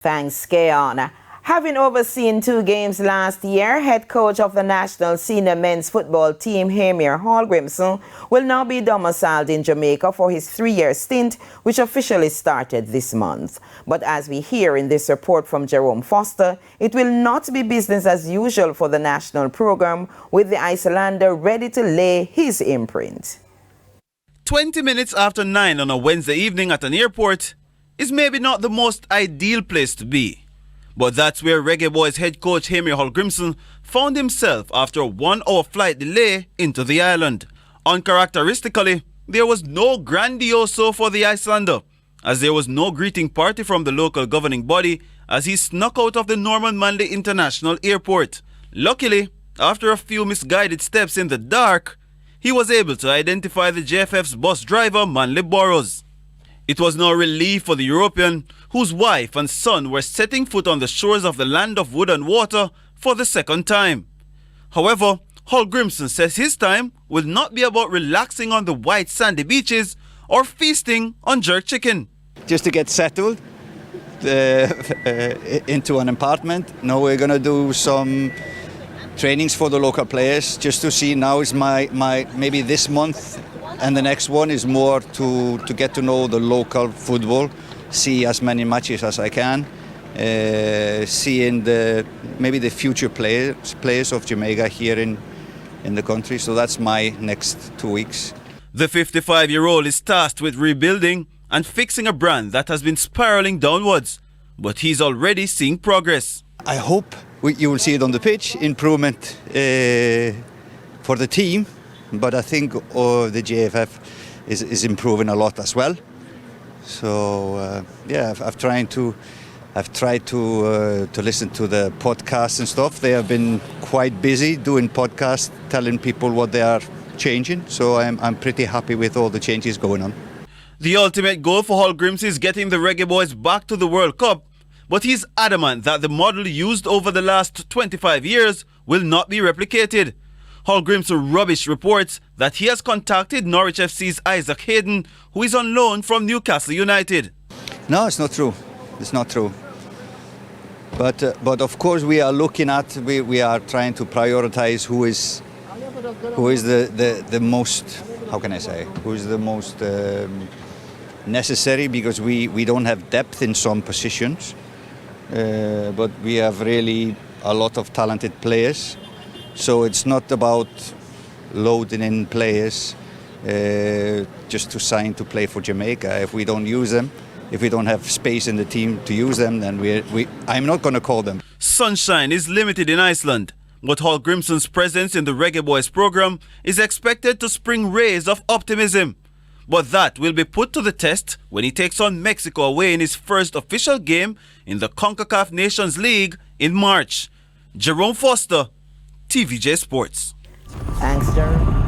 Thanks, Keon. Having overseen 2 games last year, head coach of the national senior men's football team, Hallgrimsson, will now be domiciled in Jamaica for his 3-year stint, which officially started this month. But as we hear in this report from Jerome Foster, it will not be business as usual for the national program, with the Icelander ready to lay his imprint. 20 minutes after 9 on a Wednesday evening at an airport is maybe not the most ideal place to be. But that's where Reggae Boyz head coach Hallgrimsson found himself after a 1-hour flight delay into the island. Uncharacteristically, there was no grandioso for the Icelander, as there was no greeting party from the local governing body as he snuck out of the Norman Manley International Airport. Luckily, after a few misguided steps in the dark, he was able to identify the JFF's bus driver, Manley Burrows. It was no relief for the European, whose wife and son were setting foot on the shores of the land of wood and water for the second time. However, Hallgrimsson says his time will not be about relaxing on the white sandy beaches or feasting on jerk chicken. Just to get settled into an apartment. Now we're going to do some trainings for the local players, just to see. Now is my maybe this month and the next one is more to get to know the local football, see as many matches as I can, seeing maybe the future players of Jamaica here in the country. So that's my next 2 weeks. The 55-year-old is tasked with rebuilding and fixing a brand that has been spiraling downwards, but he's already seeing progress. I hope you will see it on the pitch, improvement for the team, but I think the JFF is improving a lot as well. So yeah, I've tried to listen to the podcasts and stuff. They have been quite busy doing podcasts, telling people what they are changing. So I'm pretty happy with all the changes going on. The ultimate goal for Hallgrimsson is getting the Reggae Boyz back to the World Cup, but he's adamant that the model used over the last 25 years will not be replicated. Hallgrimsson rubbish reports that he has contacted Norwich FC's Isaac Hayden, who is on loan from Newcastle United. No, it's not true. It's not true. But of course we are looking at, we are trying to prioritize who is the most, how can I say, who is the most necessary, because we don't have depth in some positions, but we have really a lot of talented players. So it's not about loading in players just to sign to play for Jamaica. If we don't use them, if we don't have space in the team to use them, then I'm not going to call them. Sunshine is limited in Iceland, but Hallgrimsson's presence in the Reggae Boyz program is expected to spring rays of optimism. But that will be put to the test when he takes on Mexico away in his first official game in the CONCACAF Nations League in March. Jerome Foster, TVJ Sports. Thanks, Jerome.